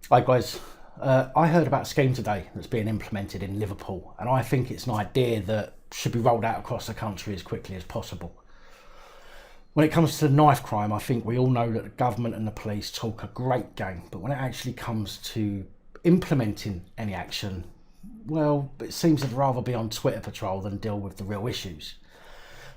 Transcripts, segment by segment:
Hi guys, I heard about a scheme today that's being implemented in Liverpool, and I think it's an idea that should be rolled out across the country as quickly as possible. When it comes to knife crime, I think we all know that the government and the police talk a great game, but when it actually comes to implementing any action, well, it seems to rather be on Twitter patrol than deal with the real issues.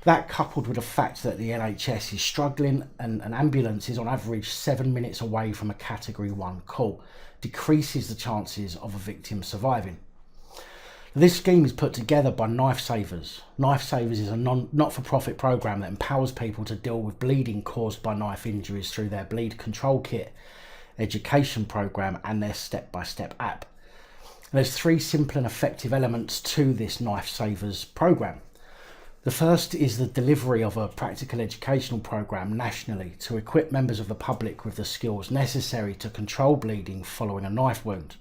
That, coupled with the fact that the NHS is struggling and an ambulance is on average 7 minutes away from a Category 1 call, decreases the chances of a victim surviving. This scheme is put together by KnifeSavers. KnifeSavers is a not-for-profit programme that empowers people to deal with bleeding caused by knife injuries through their bleed control kit, education programme and their step-by-step app. There's 3 simple and effective elements to this KnifeSavers programme. The first is the delivery of a practical educational programme nationally to equip members of the public with the skills necessary to control bleeding following a knife wound.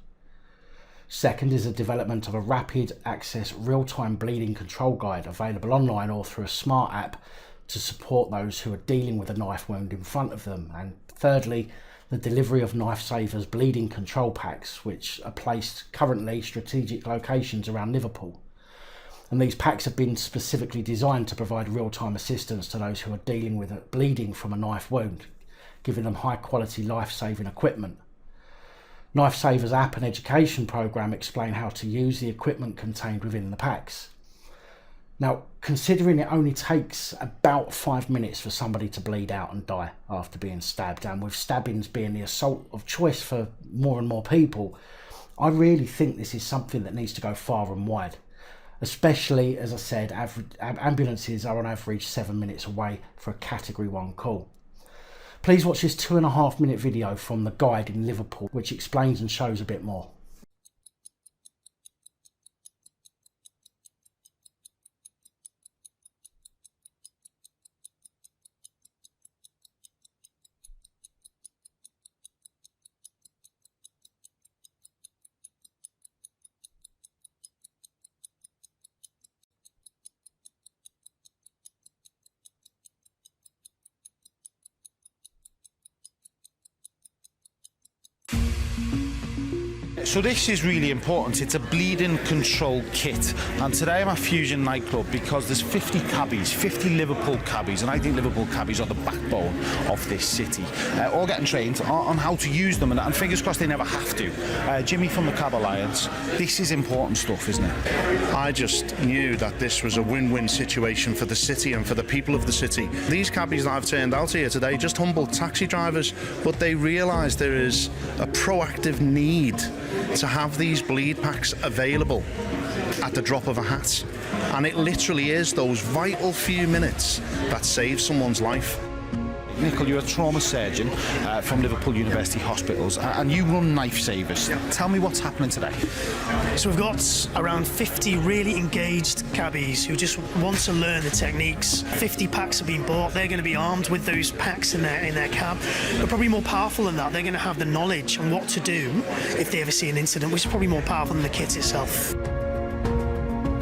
Second is the development of a rapid access real-time bleeding control guide available online or through a smart app to support those who are dealing with a knife wound in front of them. And thirdly, the delivery of KnifeSavers bleeding control packs, which are placed currently strategic locations around Liverpool. And these packs have been specifically designed to provide real-time assistance to those who are dealing with bleeding from a knife wound, giving them high-quality life-saving equipment. KnifeSavers app and education programme explain how to use the equipment contained within the packs. Now, considering it only takes about 5 minutes for somebody to bleed out and die after being stabbed, and with stabbings being the assault of choice for more and more people, I really think this is something that needs to go far and wide. Especially, as I said, ambulances are on average 7 minutes away for a Category 1 call. Please watch this 2.5 minute video from the guide in Liverpool, which explains and shows a bit more. So this is really important. It's a bleeding control kit, and today I'm at Fusion nightclub because there's 50 cabbies, 50 Liverpool cabbies, and I think Liverpool cabbies are the backbone of this city, all getting trained on how to use them, and fingers crossed they never have to. Jimmy from the Cab Alliance, this is important stuff, isn't it? I just knew that this was a win-win situation for the city and for the people of the city. These cabbies that I've turned out here today, just humble taxi drivers, but they realise there is a proactive need to have these bleed packs available at the drop of a hat. And it literally is those vital few minutes that save someone's life. Nicol, you're a trauma surgeon from Liverpool University Hospitals, and you run KnifeSavers. Yeah. Tell me what's happening today. So we've got around 50 really engaged cabbies who just want to learn the techniques. 50 packs have been bought. They're going to be armed with those packs in their cab. But probably more powerful than that, they're going to have the knowledge on what to do if they ever see an incident, which is probably more powerful than the kit itself.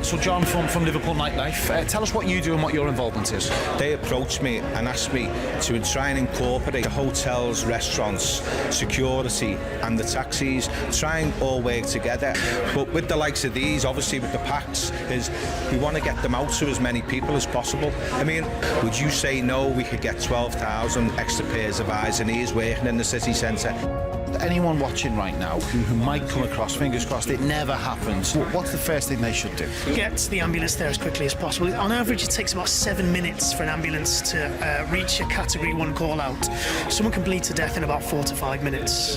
So John from Liverpool Nightlife, tell us what you do and what your involvement is. They approached me and asked me to try and incorporate the hotels, restaurants, security and the taxis, try and all work together. But with the likes of these, obviously with the packs, is we want to get them out to as many people as possible. I mean, would you say no, we could get 12,000 extra pairs of eyes and ears working in the city centre? Anyone watching right now who might come across, fingers crossed, it never happens, what's the first thing they should do? Get the ambulance there as quickly as possible. On average, it takes about 7 minutes for an ambulance to reach a Category 1 call out. Someone can bleed to death in about 4 to 5 minutes.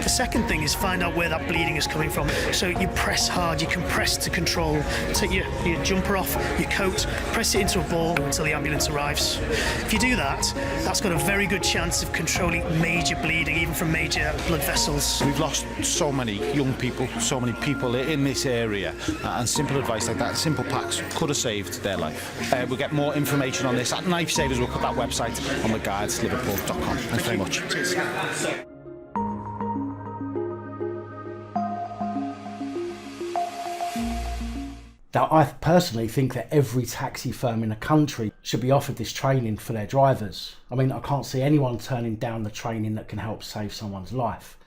The second thing is find out where that bleeding is coming from. So you press hard, you compress to control. Take your jumper off, your coat, press it into a ball until the ambulance arrives. If you do that, that's got a very good chance of controlling major bleeding, even from major blood vessels. We've lost so many young people, so many people in this area, and simple advice like that, simple packs, could have saved their life. We'll get more information on this at KnifeSavers. We'll put that website on the guides, liverpool.com. Thanks very much. Now, I personally think that every taxi firm in the country should be offered this training for their drivers. I mean, I can't see anyone turning down the training that can help save someone's life.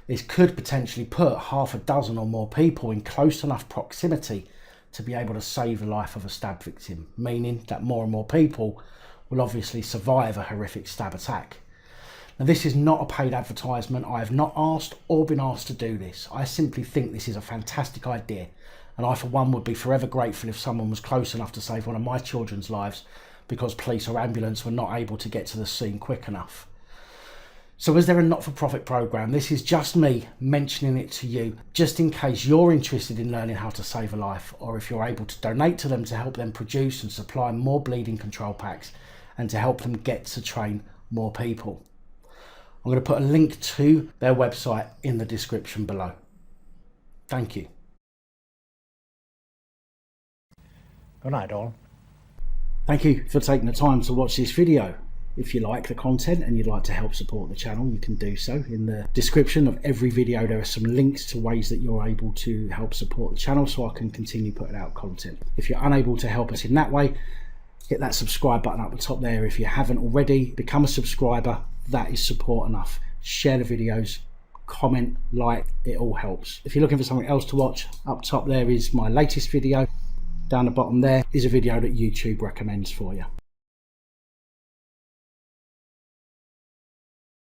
This could potentially put half a dozen or more people in close enough proximity to be able to save the life of a stab victim, meaning that more and more people will obviously survive a horrific stab attack. Now, this is not a paid advertisement. I have not asked or been asked to do this. I simply think this is a fantastic idea, and I for one would be forever grateful if someone was close enough to save one of my children's lives because police or ambulance were not able to get to the scene quick enough. So as they're a not-for-profit programme, this is just me mentioning it to you, just in case you're interested in learning how to save a life, or if you're able to donate to them to help them produce and supply more bleeding control packs and to help them get to train more people. I'm going to put a link to their website in the description below. Thank you. Good night, all. Thank you for taking the time to watch this video. If you like the content and you'd like to help support the channel, you can do so. In the description of every video there are some links to ways that you're able to help support the channel so I can continue putting out content. If you're unable to help us in that way, hit that subscribe button up the top there. If you haven't already, become a subscriber. That is support enough. Share the videos, comment, like, it all helps. If you're looking for something else to watch, up top there is my latest video. Down the bottom there is a video that YouTube recommends for you.